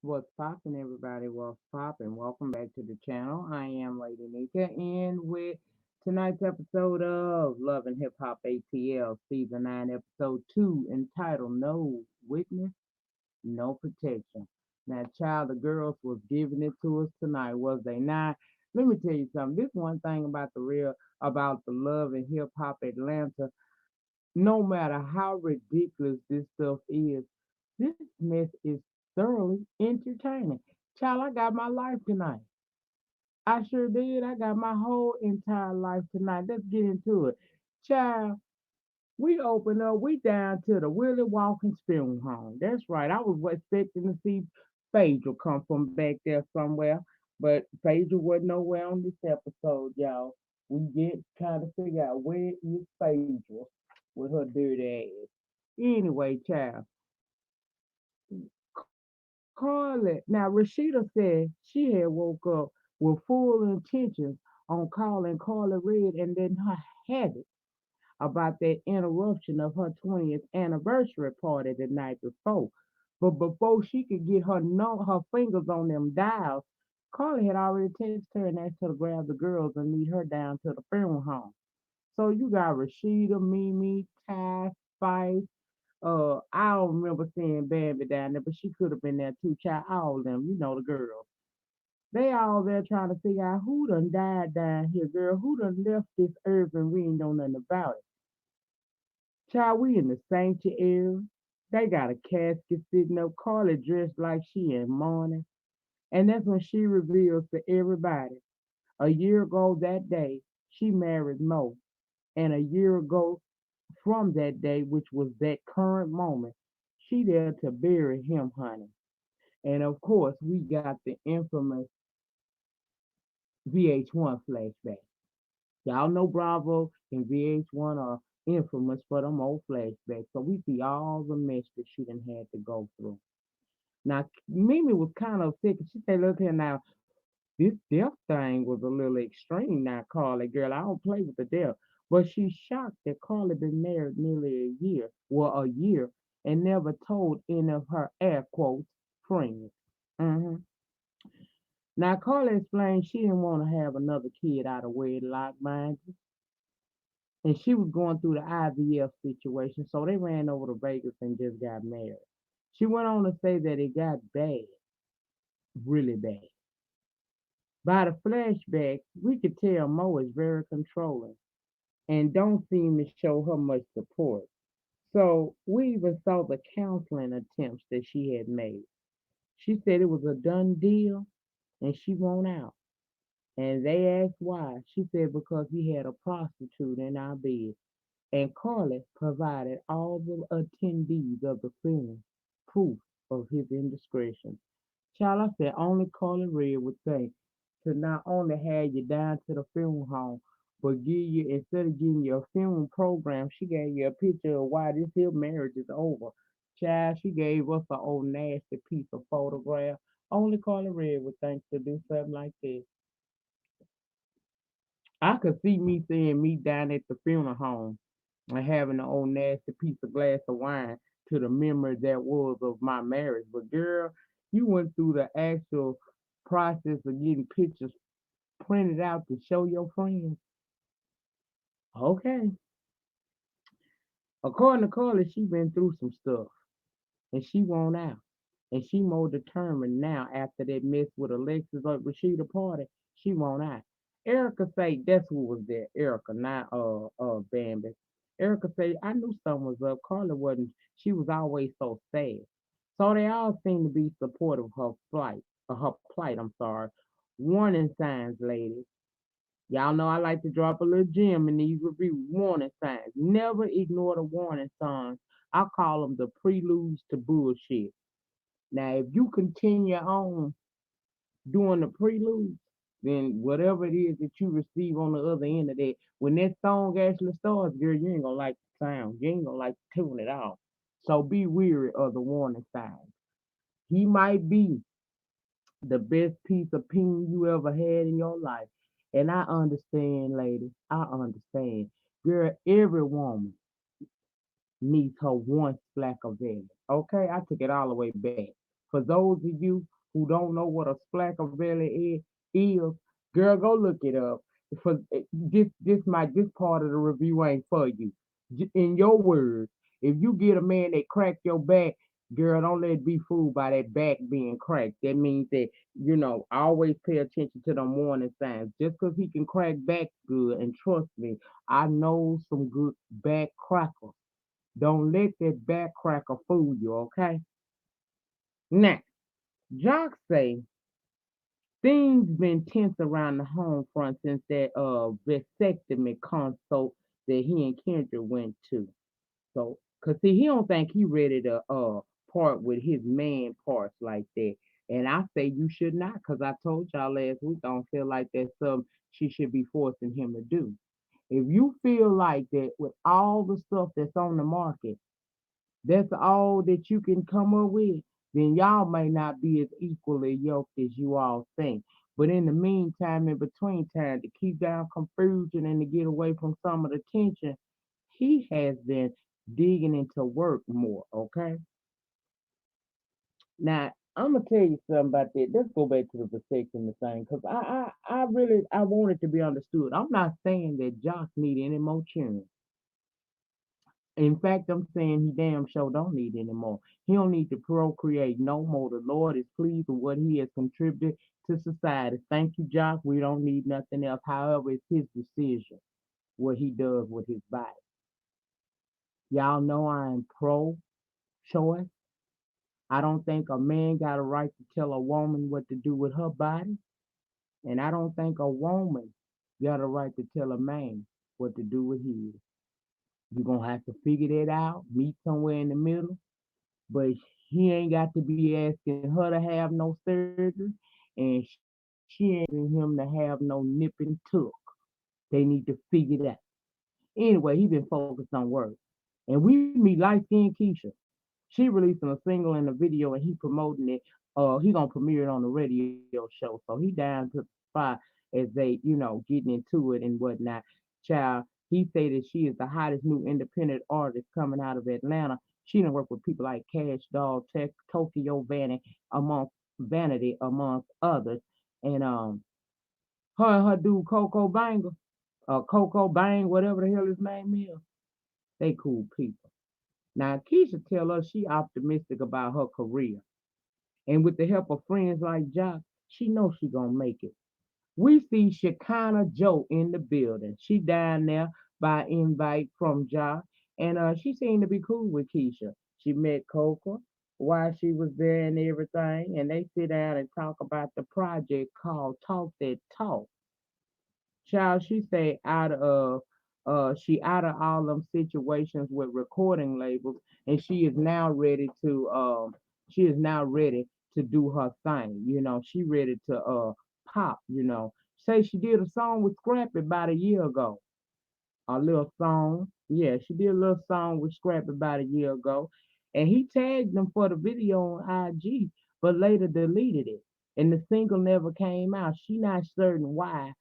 What's poppin', everybody? What's poppin'? Welcome back to the channel. I am Lady Nyca, and with tonight's episode of Love and Hip Hop ATL Season 9, Episode 2, entitled No Witness, No Protection. Now, child, the girls was giving it to us tonight, was they not? Let me tell you something. This one thing about about the Love and Hip Hop Atlanta, no matter how ridiculous this stuff is, this mess is thoroughly entertaining. Child, I got my life tonight. I sure did. I got my whole entire life tonight. Let's get into it. Child, we open up, we down to the Willie Watkins Funeral Home. That's right. I was expecting to see Phaedra come from back there somewhere, but Phaedra wasn't nowhere on this episode, y'all. We get trying to figure out where is Phaedra with her dirty ass. Anyway, child, Carly. Now, Rashida said she had woke up with full intentions on calling Carly Red and then her habit about that interruption of her 20th anniversary party the night before. But before she could get her fingers on them dials, Carly had already texted her and asked her to grab the girls and meet her down to the funeral home. So you got Rashida, Mimi, Ty, Spice. I don't remember seeing Bambi down there, but she could have been there too. Child, all of them, the girls. They all there trying to figure out who done died down here, girl. Who done left this earth and we ain't know nothing about it. Child, we in the sanctuary. They got a casket sitting up. Carly dressed like she in mourning. And that's when she reveals to everybody. A year ago that day, she married Mo. And a year ago from that day, which was that current moment, she there to bury him, honey. And of course, we got the infamous VH1 flashback. Y'all know Bravo and VH1 are infamous for them old flashbacks. So we see all the mess that she done had to go through. Now, Mimi was kind of sick. She said, look here now, this death thing was a little extreme now, Carly, girl. I don't play with the death. But she's shocked that Carly been married nearly a year, and never told any of her air quotes friends. hmm Now, Carly explained she didn't want to have another kid out of wedlock, mind you, and she was going through the IVF situation, so they ran over to Vegas and just got married. She went on to say that it got bad, really bad. By the flashback, we could tell Mo is very controlling and don't seem to show her much support. So we even saw the counseling attempts that she had made. She said it was a done deal and she won't out. And they asked why. She said because he had a prostitute in our bed. And Carly provided all the attendees of the film proof of his indiscretion. Child, I said only Carly Red would think to not only have you down to the funeral home, but give you, instead of giving you a funeral program, she gave you a picture of why this here marriage is over. Child, she gave us an old nasty piece of photograph. Only Carly Red would think to do something like this. I could see me seeing me down at the funeral home and having an old nasty piece of glass of wine to the memory that was of my marriage. But girl, you went through the actual process of getting pictures printed out to show your friends. Okay. According to Carly, she been through some stuff and she won't out. And she more determined now after that mess with Alexis or Rashida party, she won't out. Erica say that's who was there. Erica, not Bambi. Erica said I knew something was up. Carla wasn't. She was always so sad. So they all seem to be supportive of her plight. I'm sorry. Warning signs, ladies. Y'all know I like to drop a little gem in these reviews. Warning signs. Never ignore the warning signs. I call them the preludes to bullshit. Now, if you continue on doing the preludes, then whatever it is that you receive on the other end of that, when that song actually starts, girl, you ain't gonna like the sound. You ain't gonna like to tune it off. So be weary of the warning signs. He might be the best piece of peen you ever had in your life. And I understand, ladies. I understand. Girl, every woman needs her one splack of value. Okay, I took it all the way back. For those of you who don't know what a splacker belly is, girl, go look it up. For this part of the review ain't for you. In your words, if you get a man that crack your back, girl, don't let it be fooled by that back being cracked. That means that always pay attention to the warning signs. Just because he can crack back good, and trust me, I know some good back crackers. Don't let that back cracker fool you, okay? Now, Jock say things been tense around the home front since that vasectomy consult that he and Kendra went to. So, cause see, he don't think he ready to part with his man parts like that. And I say you should not, cause I told y'all last week I don't feel like that's something she should be forcing him to do. If you feel like that with all the stuff that's on the market, that's all that you can come up with, then y'all may not be as equally yoked as you all think. But in the meantime, in between time, to keep down confusion and to get away from some of the tension, he has been digging into work more, okay? Now, I'm gonna tell you something about that. Let's go back to the vasectomy thing, because I really I want it to be understood. I'm not saying that Josh need any more children. In fact, I'm saying he damn sure don't need any more. He don't need to procreate no more. The Lord is pleased with what he has contributed to society. Thank you, Josh. We don't need nothing else. However, it's his decision what he does with his body. Y'all know I'm pro choice. I don't think a man got a right to tell a woman what to do with her body. And I don't think a woman got a right to tell a man what to do with his. You're going to have to figure that out, meet somewhere in the middle. But he ain't got to be asking her to have no surgery. And she ain't asking him to have no nipping tuck. They need to figure that. Anyway, he been focused on work. And we meet light skinned Keisha. She releasing a single and a video and he promoting it. He gonna premiere it on the radio show. So he down to the spot as they, getting into it and whatnot. Child, he say that she is the hottest new independent artist coming out of Atlanta. She done worked with people like Cash Doll, Tech, Tokyo Vanity amongst others. And her and her dude Coco Banger, Coco Bang, whatever the hell his name is, they cool people. Now, Keisha tell us she optimistic about her career. And with the help of friends like Jock, she knows she gonna make it. We see Shekinah Joe in the building. She down there by invite from Jock. And she seemed to be cool with Keisha. She met Coco while she was there and everything. And they sit down and talk about the project called Talk That Talk. Child, she say she out of all them situations with recording labels, and she is now ready to do her thing. She ready to pop. Say she did a song with Scrappy about a year ago. A little song, yeah, she did a little song with Scrappy about a year ago, and he tagged them for the video on IG, but later deleted it, and the single never came out. She not certain why.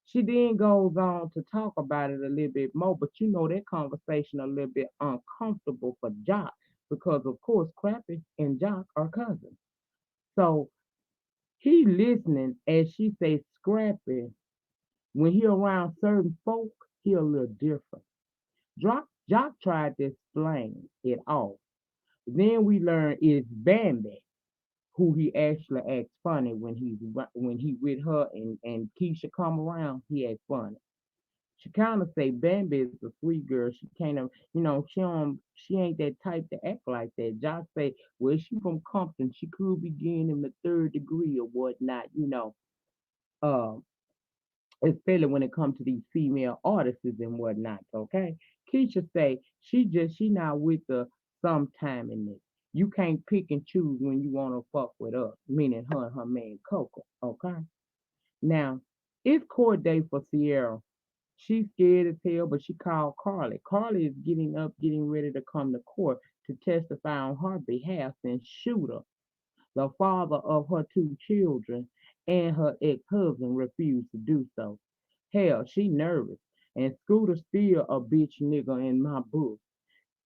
She then goes on to talk about it a little bit more, but that conversation a little bit uncomfortable for Jock because, of course, Crappy and Jock are cousins. So he listening as she says Scrappy. When he around certain folk, he a little different. Jock tried to explain it all. Then we learn it's Bambi who he actually acts funny when he with her and Keisha come around. He acts funny. She kind of say Bambi is a sweet girl. She kind of, she ain't that type to act like that. Josh say, well, she from Compton. She could be getting him the third degree or whatnot, uh, especially when it comes to these female artists and whatnot. Okay, Keisha say she not with the sometime in this. You can't pick and choose when you want to fuck with us, meaning her and her man Coco. Okay, now it's court day for Sierra. She's scared as hell, but she called Carly. Carly is getting ready to come to court to testify on her behalf since Shooter, the father of her two children, and her ex-husband refused to do so. Hell, she nervous. And Scooter still a bitch nigga in my book.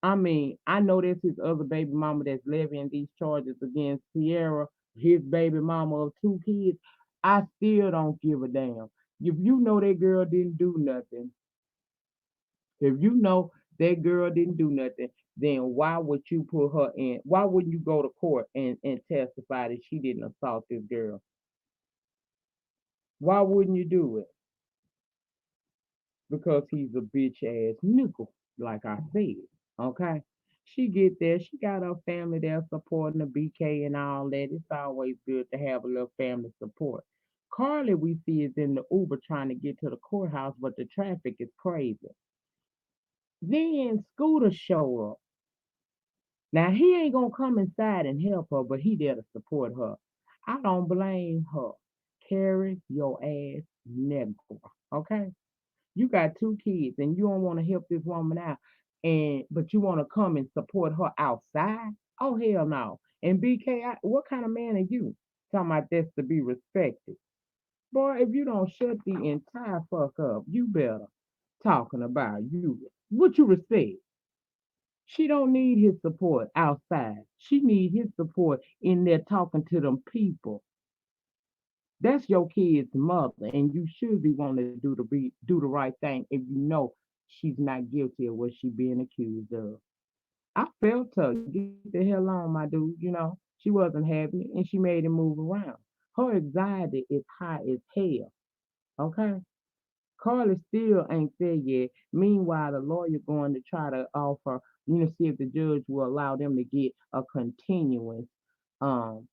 I mean, I know that's his other baby mama that's levying these charges against Sierra, his baby mama of two kids, I still don't give a damn. If you know that girl didn't do nothing, if you know that girl didn't do nothing, then why would you put her in? Why wouldn't you go to court and testify that she didn't assault this girl? Why wouldn't you do it? Because he's a bitch ass nickel, like I said. Okay. She get there, she got her family there supporting the BK and all that. It's always good to have a little family support. Carly, we see, is in the Uber trying to get to the courthouse, but the traffic is crazy. Then Scooter show up. Now he ain't gonna come inside and help her, but he there to support her. I don't blame her. Carry your ass never. Okay? You got two kids and you don't want to help this woman out, and but you want to come and support her outside? Oh hell no. And BK, what kind of man are you? Talking about this to be respected. Boy, if you don't shut the entire fuck up, you better talking about you. What you respect? She don't need his support outside. She need his support in there talking to them people. That's your kid's mother, and you should be wanting to do the right thing if you know she's not guilty of what she's being accused of. I felt her. Get the hell on, my dude. She wasn't having it, and she made him move around. Her anxiety is high as hell. Okay. Carly still ain't there yet. Meanwhile, the lawyer going to try to offer, see if the judge will allow them to get a continuance, um,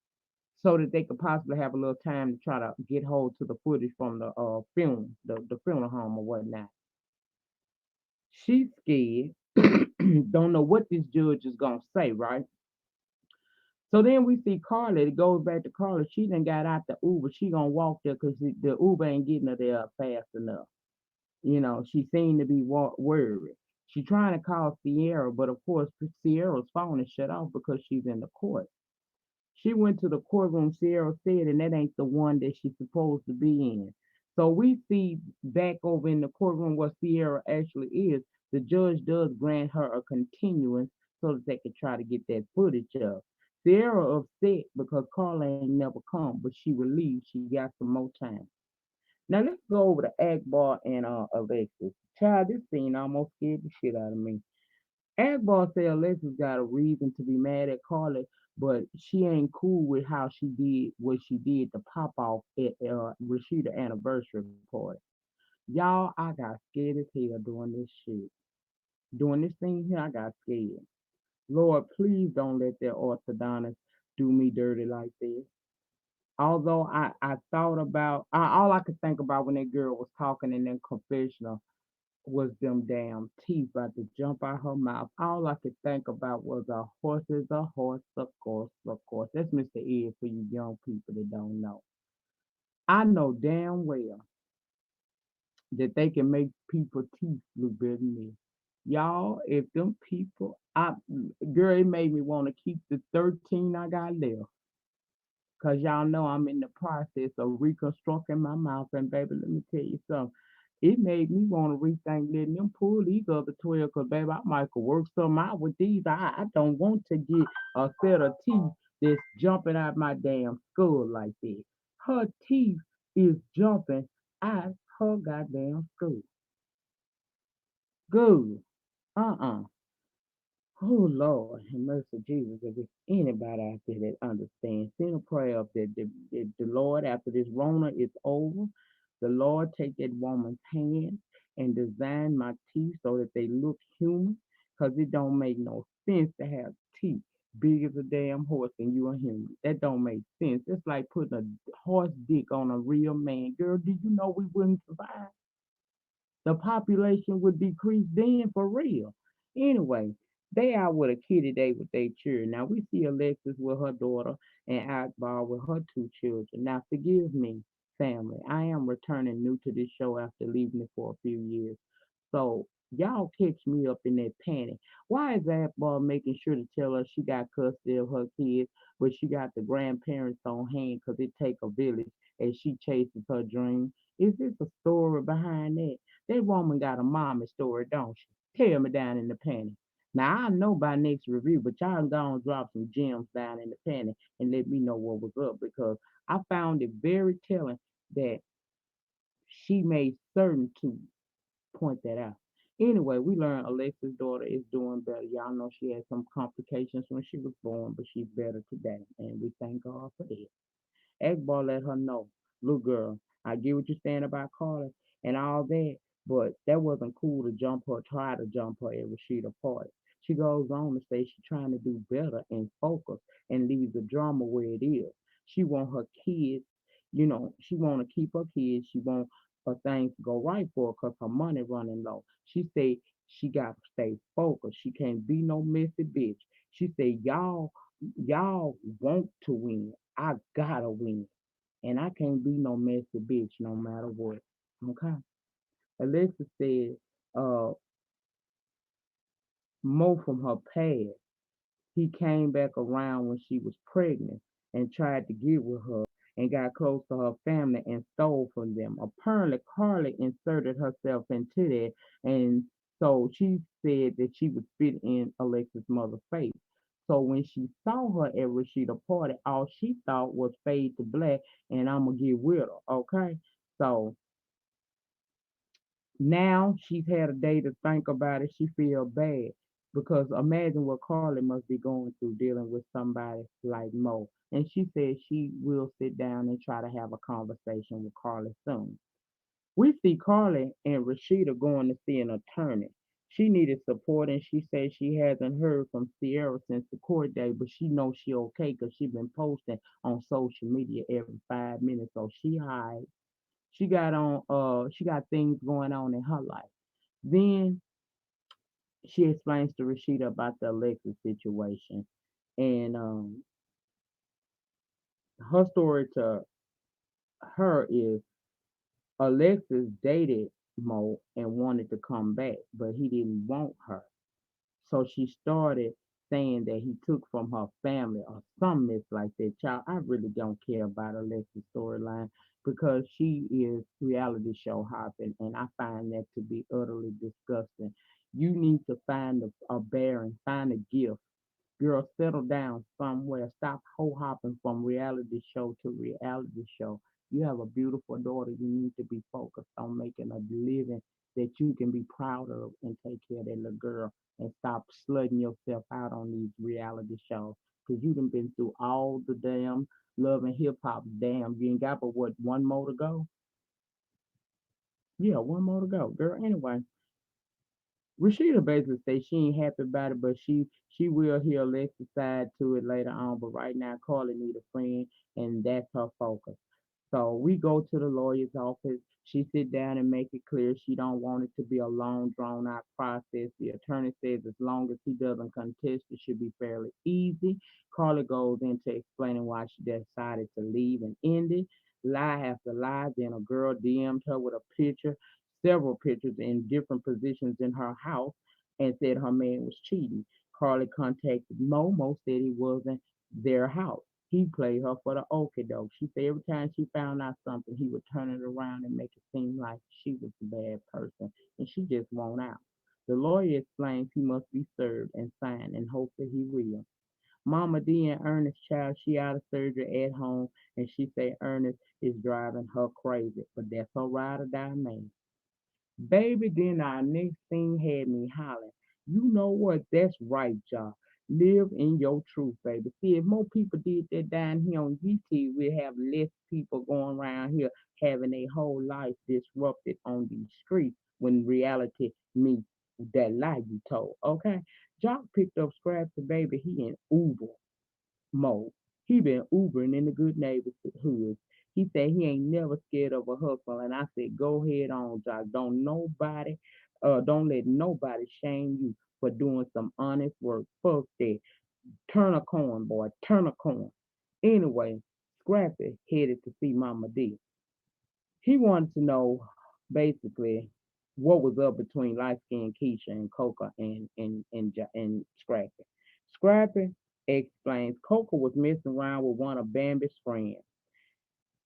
so that they could possibly have a little time to try to get hold to the footage from the the funeral home or whatnot. She's scared, don't know what this judge is gonna say, right? So then we see Carla. It goes back to Carla. She done got out the Uber. She gonna walk there because the Uber ain't getting her there fast enough. She seemed to be worried. She trying to call Sierra, but of course Sierra's phone is shut off because she's in the court. She went to the courtroom, Sierra said, and that ain't the one that she's supposed to be in. So we see back over in the courtroom where Sierra actually is, the judge does grant her a continuance so that they can try to get that footage up. Sierra upset because Carla ain't never come, but she relieved she got some more time. Now let's go over to Akbar and Alexis. Child, this scene almost scared the shit out of me. Akbar said Alexis got a reason to be mad at Carly, but she ain't cool with how she did what she did to pop off at Rashida anniversary party. Y'all, I got scared as hell doing this shit. Doing this thing here, I got scared. Lord, please don't let their orthodontist do me dirty like this. Although I thought about, all I could think about when that girl was talking in that confessional was them damn teeth about to jump out her mouth. All I could think about was a horse is a horse, of course, of course. That's Mr. Ed for you young people that don't know. I know damn well that they can make people teeth look better than me. Y'all, if them people, girl, it made me want to keep the 13 I got left. Cause y'all know I'm in the process of reconstructing my mouth. And baby, let me tell you something. It made me want to rethink letting them pull these other 12. Cause baby, I might could work something out with these. I don't want to get a set of teeth that's jumping out my damn skull like that. Her teeth is jumping out her goddamn skull. Good. Uh-uh. Oh Lord, have mercy, Jesus. If there's anybody out there that understands, send a prayer up that the Lord, after this Rona is over, the Lord take that woman's hand and design my teeth so that they look human, because it don't make no sense to have teeth big as a damn horse and you a human. That don't make sense. It's like putting a horse dick on a real man. Girl, do you know we wouldn't survive? The population would decrease then for real. Anyway, they out with a kitty day with their children. Now we see Alexis with her daughter and Akbar with her two children. Now forgive me, family. I am returning new to this show after leaving it for a few years. So y'all catch me up in that panic. Why is Akbar making sure to tell her she got custody of her kids, but she got the grandparents on hand because it take a village as she chases her dream? Is this a story behind that? That woman got a mommy story, don't she? Tell me down in the panic. Now I know by next review, but y'all gonna drop some gems down in the panel and let me know what was up because I found it very telling that she made certain to point that out. Anyway, we learned Alexa's daughter is doing better. Y'all know she had some complications when she was born, but she's better today, and we thank God for that. Ekbar let her know, little girl, I get what you're saying about Carly and all that, but that wasn't cool to jump her, try to jump her at Rashida party. She goes on to say she's trying to do better and focus and leave the drama where it is. She want her kids, she want to keep her kids. She want her things to go right for her because her money running low. She say she got to stay focused. She can't be no messy bitch. She said, y'all want to win. I gotta win. And I can't be no messy bitch no matter what. Okay. Alexa said, uh, more from her past. He came back around when she was pregnant and tried to get with her and got close to her family and stole from them. Apparently, Carly inserted herself into that, and so she said that she would spit in Alexa's mother's face. So when she saw her at Rashida party, all she thought was fade to black and I'ma get with her. Okay. So now she's had a day to think about it. She feel bad because imagine what Carly must be going through dealing with somebody like Mo. And she said she will sit down and try to have a conversation with Carly soon. We see Carly and Rashida going to see an attorney. She needed support and she said she hasn't heard from Sierra since the court day, but she knows she okay because she been posting on social media every 5 minutes. So she hide. She got things going on in her life. Then she explains to Rashida about the Alexis situation. And her story to her is Alexis dated Mo and wanted to come back, but he didn't want her. So she started saying that he took from her family or some mess like that. Child, I really don't care about Alexis' storyline because she is reality show hopping, and I find that to be utterly disgusting. You need to find a bearing, find a gift. Girl, settle down somewhere. Stop hoe hopping from reality show to reality show. You have a beautiful daughter. You need to be focused on making a living that you can be proud of and take care of that little girl and stop slugging yourself out on these reality shows. Because you done been through all the damn love and hip hop. Damn, you ain't got but what, one more to go? Yeah, one more to go. Girl, anyway, Rashida basically says she ain't happy about it, but she will hear Alexa's side to it later on. But right now, Carly need a friend, and that's her focus. So we go to the lawyer's office. She sit down and make it clear she don't want it to be a long, drawn out process. The attorney says as long as he doesn't contest, it should be fairly easy. Carly goes into explaining why she decided to leave and end it. Lie after lie. Then a girl DM'd her with a picture, several pictures in different positions in her house, and said her man was cheating. Carly contacted Mo. Mo said he wasn't their house. He played her for the okie doke. She said every time she found out something, he would turn it around and make it seem like she was the bad person, and she just won't out. The lawyer explains he must be served and signed, and hopefully he will. Mama D and Ernest child, she out of surgery at home, and she say Ernest is driving her crazy, but that's her ride or die man. Baby, then our next thing had me hollering. You know what? That's right, y'all. Live in your truth, baby. See, if more people did that down here on GT, we'd have less people going around here having their whole life disrupted on these streets when reality meets that lie you told. Okay? Jock picked up Scrappy, baby. He in Uber mode. He been Ubering in the good neighborhood. He said he ain't never scared of a hustle, and I said, go ahead on, Jock. Don't let nobody shame you for doing some honest work. Fuck that. Turn a corn, boy. Turn a corn. Anyway, Scrappy headed to see Mama D. He wanted to know basically what was up between light skinned Keisha and Coca and Scrappy. Scrappy explains Coca was messing around with one of Bambi's friends.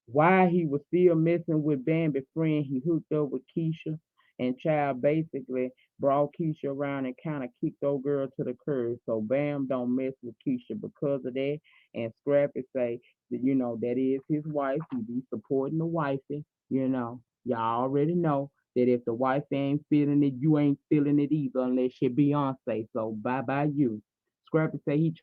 While he was still messing with Bambi's friend, he hooked up with Keisha. And child basically brought Keisha around and kind of kicked old girl to the curb. So Bam don't mess with Keisha because of that. And Scrappy say that that is his wife. He be supporting the wifey. Y'all already know that if the wife ain't feeling it, you ain't feeling it either unless you're Beyonce. So bye bye you. Scrappy say he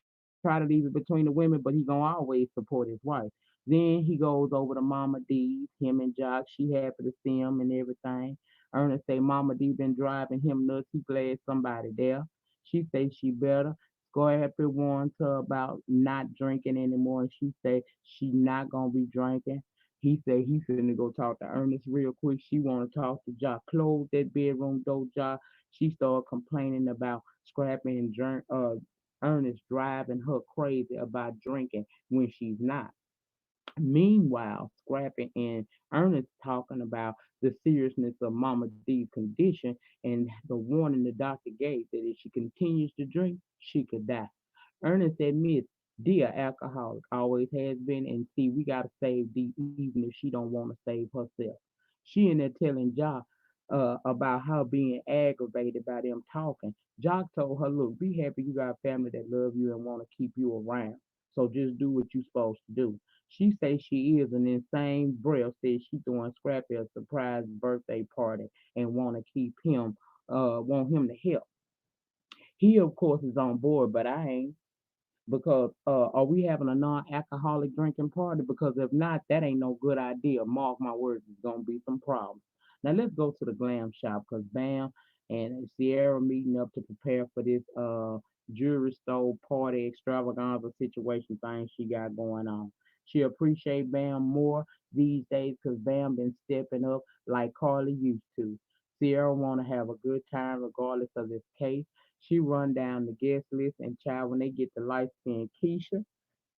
try to leave it between the women, but he gonna always support his wife. Then he goes over to Mama D's, him and Jock. She happy to see him and everything. Ernest say Mama D been driving him nuts. He glad somebody there. She say she better. Happy warned her about not drinking anymore, and she say she not gonna be drinking. He said he finna go talk to Ernest real quick. She wanna talk to Jock. Close that bedroom door, Jock. She started complaining about Scrappy and Ernest driving her crazy about drinking when she's not. Meanwhile, Scrappy and Ernest talking about the seriousness of Mama D's condition and the warning the doctor gave that if she continues to drink, she could die. Ernest admits D a alcoholic, always has been, and see, we gotta save D even if she don't want to save herself. She in there telling Jock about her being aggravated by them talking. Jock told her, look, be happy you got a family that love you and want to keep you around. So just do what you supposed to do. She says she is, and in same breath says she throwing Scrappy a surprise birthday party and want him to help. He of course is on board, but I ain't because are we having a non-alcoholic drinking party? Because if not, that ain't no good idea. Mark my words, it's gonna be some problems. Now let's go to the glam shop because Bam and Sierra meeting up to prepare for this jewelry store party extravaganza situation thing she got going on. She appreciate Bam more these days because Bam been stepping up like Carly used to. Sierra want to have a good time regardless of this case. She run down the guest list, and child, when they get to light skinned Keisha,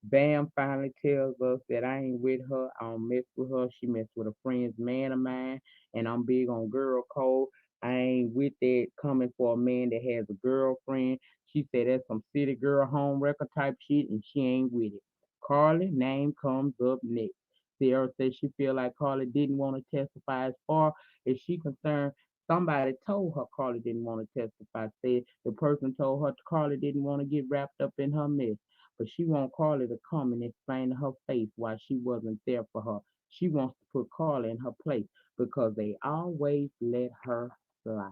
Bam finally tells us that I ain't with her. I don't mess with her. She messed with a friend's man of mine, and I'm big on girl code. I ain't with that coming for a man that has a girlfriend. She said that's some city girl home record type shit, and she ain't with it. Carly name comes up next. Sierra says she feel like Carly didn't want to testify as far as she concerned. Somebody told her Carly didn't want to testify. Said the person told her Carly didn't want to get wrapped up in her mess, but she want Carly to come and explain to her face why she wasn't there for her. She wants to put Carly in her place because they always let her slide.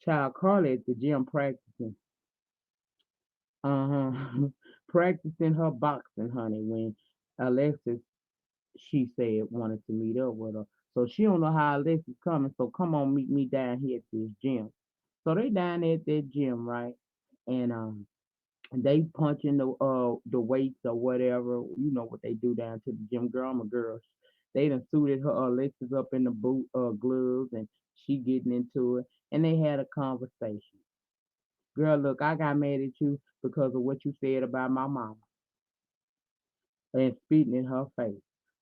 Child Carly at the gym practicing, practicing her boxing, honey. When Alexis, she said wanted to meet up with her, so she don't know how Alexis coming. So come on, meet me down here at this gym. So they down there at that gym, right? And they punching the weights or whatever. You know what they do down to the gym. Girl, I'm a girl. They done suited her Alexis up in the boot gloves and she getting into it. And they had a conversation. Girl, look, I got mad at you because of what you said about my mama and spitting in her face.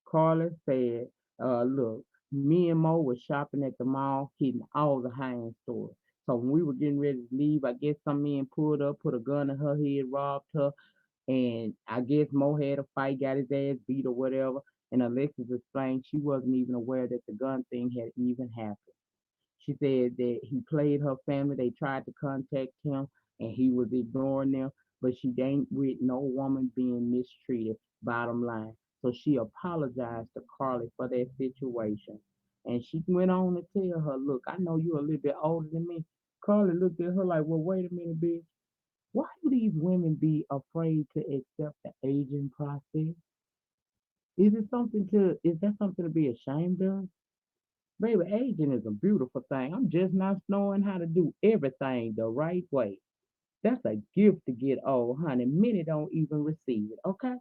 Carla said, look, me and Mo was shopping at the mall, hitting all the high-end stores. So when we were getting ready to leave, I guess some men pulled up, put a gun in her head, robbed her, and I guess Mo had a fight, got his ass beat or whatever. And Alexis explained she wasn't even aware that the gun thing had even happened. She said that he played her family. They tried to contact him and he was ignoring them, but she ain't with no woman being mistreated, bottom line. So she apologized to Carly for that situation. And she went on to tell her, look, I know you're a little bit older than me. Carly looked at her like, well, wait a minute, bitch. Why do these women be afraid to accept the aging process? Is that something to be ashamed of? Baby, aging is a beautiful thing. I'm just not knowing how to do everything the right way. That's a gift to get old, honey. Many don't even receive it, okay?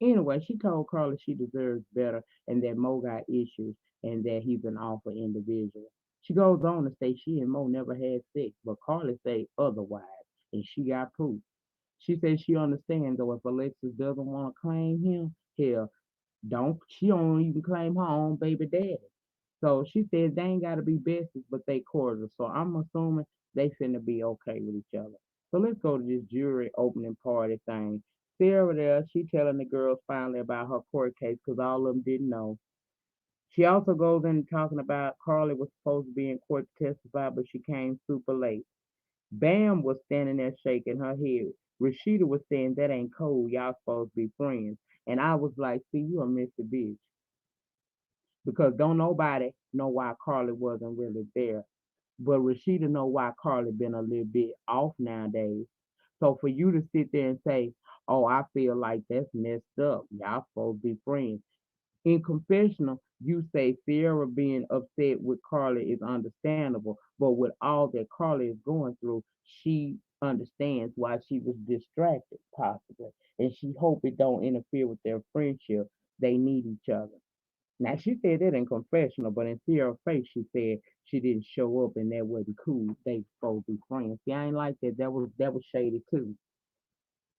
Anyway, she told Carla she deserves better and that Mo got issues and that he's an awful individual. She goes on to say she and Mo never had sex, but Carla say otherwise, and she got proof. She says she understands though if Alexis doesn't want to claim him, hell, don't she don't even claim her own baby daddy. So she says they ain't gotta be besties, but they cordial. So I'm assuming they finna be okay with each other. So let's go to this jury opening party thing. Sarah there, she telling the girls finally about her court case because all of them didn't know. She also goes in talking about Carly was supposed to be in court to testify, but she came super late. Bam was standing there shaking her head. Rashida was saying that ain't cool. Y'all supposed to be friends. And I was like, see, you a Mr. Bitch. Because don't nobody know why Carly wasn't really there. But Rashida know why Carly been a little bit off nowadays. So for you to sit there and say, oh, I feel like that's messed up. Y'all supposed to be friends. In confessional, you say Sierra being upset with Carly is understandable, but with all that Carly is going through, she understands why she was distracted, possibly, and she hope it don't interfere with their friendship. They need each other. Now she said that in confessional, but in Sierra's face, she said she didn't show up and that wasn't cool. They supposed to be friends. See, I ain't like that. That was shady too.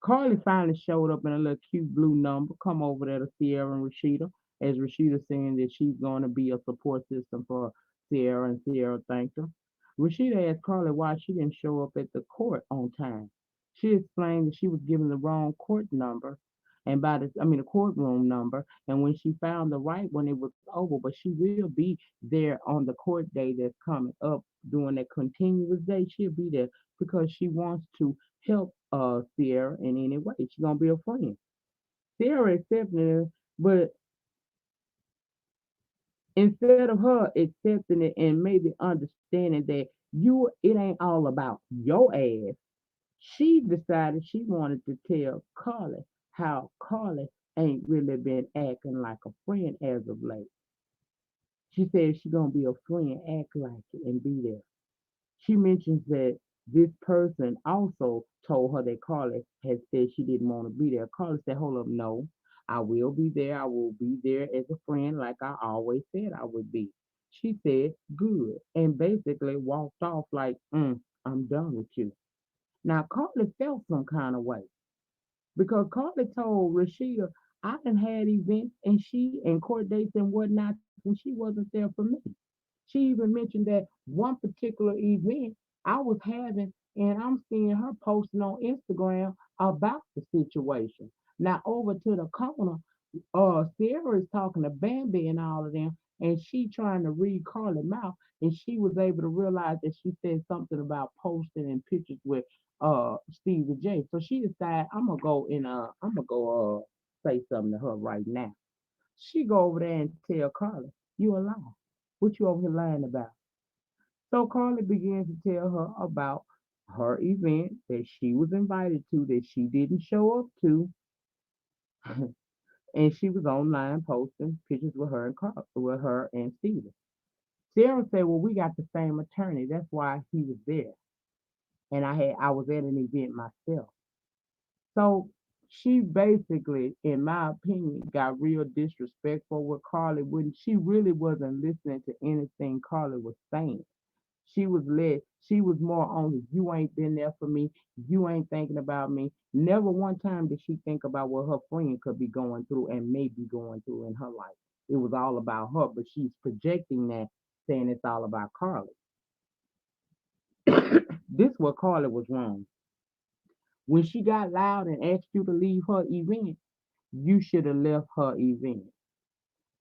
Carly finally showed up in a little cute blue number. Come over there to Sierra and Rashida, as Rashida saying that she's going to be a support system for Sierra, and Sierra thanked her. Rashida asked Carly why she didn't show up at the court on time. She explained that she was given the wrong court number, and the courtroom number, and when she found the right one, it was over. But she will be there on the court day that's coming up during that continuous day. She'll be there because she wants to help Sierra in any way. She's gonna be a friend. Sierra accepted it, but instead of her accepting it and maybe understanding that it ain't all about your ass, she decided she wanted to tell Carly how Carly ain't really been acting like a friend as of late. She said she gonna be a friend, act like it, and be there. She mentions that this person also told her that Carly had said she didn't want to be there. Carly said, hold up, no, I will be there. I will be there as a friend like I always said I would be. She said, good, and basically walked off like, I'm done with you. Now, Carly felt some kind of way because Carly told Rashida, I done had events and court dates and whatnot, and she wasn't there for me. She even mentioned that one particular event I was having, and I'm seeing her posting on Instagram about the situation. Now over to the corner, Sierra is talking to Bambi and all of them, and she trying to read Carly mouth, and she was able to realize that she said something about posting and pictures with Stevie J. So she decided I'm gonna go say something to her right now. She go over there and tell Carly, you a lie. What you over here lying about? So Carly began to tell her about her event that she was invited to that she didn't show up to, and she was online posting pictures with her and Steven. Sarah said, "Well, we got the same attorney. That's why he was there, and I was at an event myself." So she basically, in my opinion, got real disrespectful with Carly when she really wasn't listening to anything Carly was saying. She was more on the you ain't been there for me, you ain't thinking about me. Never one time did she think about what her friend could be going through and may be going through in her life. It was all about her, but she's projecting that, saying it's all about Carly. This what Carly was wrong. When she got loud and asked you to leave her event, you should have left her event.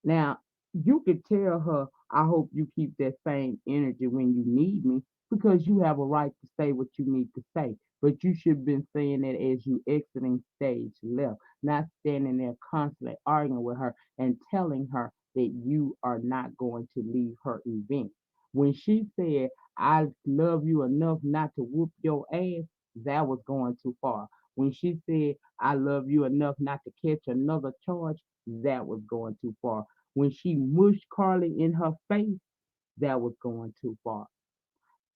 Now, you could tell her, I hope you keep that same energy when you need me because you have a right to say what you need to say. But you should have been saying that as you exiting stage left, not standing there constantly arguing with her and telling her that you are not going to leave her event. When she said, I love you enough not to whoop your ass, that was going too far. When she said, I love you enough not to catch another charge, that was going too far. When she mushed Carly in her face, that was going too far.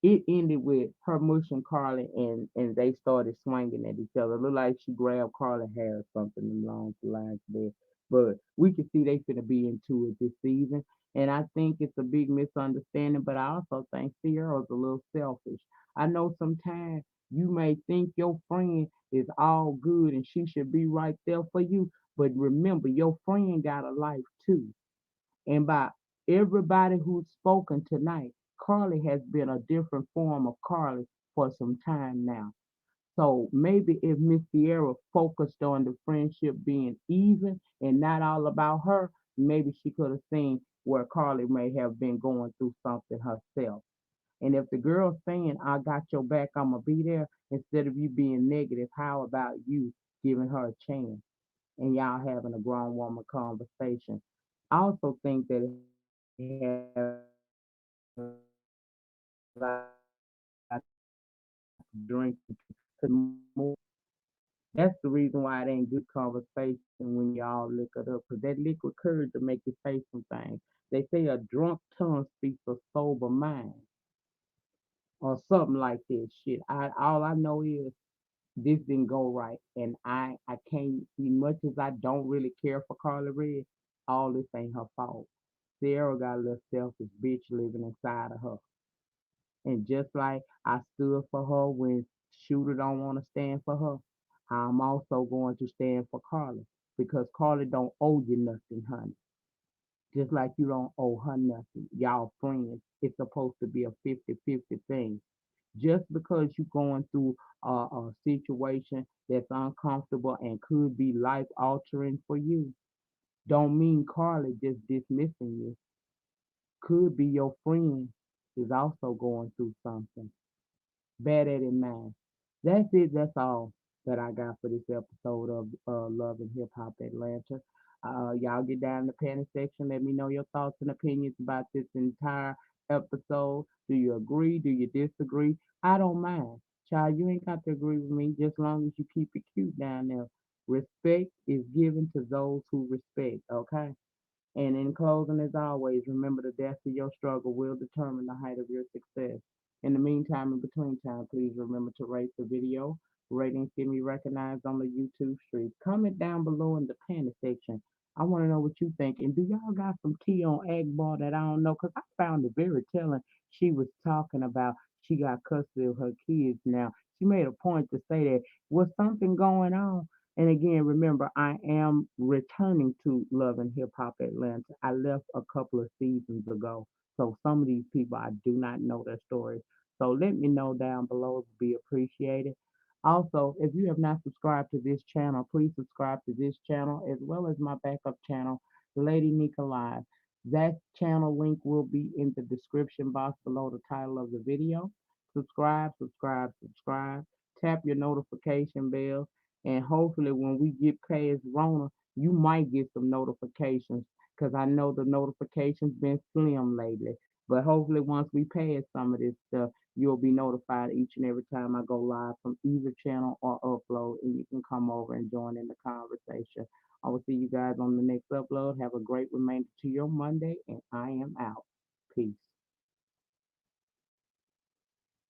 It ended with her mushing Carly and they started swinging at each other. It looked like she grabbed Carly hair or something along the lines there. But we can see they finna be into it this season. And I think it's a big misunderstanding, but I also think Sierra's a little selfish. I know sometimes you may think your friend is all good and she should be right there for you, but remember your friend got a life too. And by everybody who's spoken tonight, Carly has been a different form of Carly for some time now. So maybe if Miss Sierra focused on the friendship being even and not all about her, maybe she could have seen where Carly may have been going through something herself. And if the girl's saying, I got your back, I'm going to be there, instead of you being negative, how about you giving her a chance and y'all having a grown woman conversation? I also think that having like drinking could more. That's the reason why it ain't good conversation when y'all liquor up, because that liquid courage to make you say some things. They say a drunk tongue speaks a sober mind, or something like that. Shit, all I know is this didn't go right, and I can't. As much as I don't really care for Carly Red, all this ain't her fault. Sarah got a little selfish bitch living inside of her. And just like I stood for her when Shooter don't want to stand for her, I'm also going to stand for Carly because Carly don't owe you nothing, honey. Just like you don't owe her nothing. Y'all friends. It's supposed to be a 50-50 thing. Just because you're going through a situation that's uncomfortable and could be life altering for you, don't mean Carly just dismissing you. Could be your friend is also going through something. Bear that in mind. That's it. That's all that I got for this episode of Love and Hip Hop Atlanta. Y'all get down in the comment section. Let me know your thoughts and opinions about this entire episode. Do you agree? Do you disagree? I don't mind. Child, you ain't got to agree with me just long as you keep it cute down there. Respect is given to those who respect, okay? And in closing, as always, remember the depth of your struggle will determine the height of your success. In the meantime, in between time, please remember to rate the video. Ratings get me recognized on the YouTube streets. Comment down below in the comment section. I want to know what you think. And do y'all got some tea on Agbar that I don't know? Because I found it very telling. She was talking about she got custody of her kids now. She made a point to say that was something going on. And again, remember, I am returning to Love and Hip Hop Atlanta. I left a couple of seasons ago. So some of these people, I do not know their stories. So let me know down below. It would be appreciated. Also, if you have not subscribed to this channel, please subscribe to this channel as well as my backup channel, Lady Nyca Live. That channel link will be in the description box below the title of the video. Subscribe, subscribe, subscribe. Tap your notification bell, and hopefully when we get past Rona, you might get some notifications because I know the notifications been slim lately. But hopefully once we pass some of this stuff, you'll be notified each and every time I go live from either channel or upload, and you can come over and join in the conversation. I will see you guys on the next upload. Have a great remainder to your Monday, and I am out. Peace.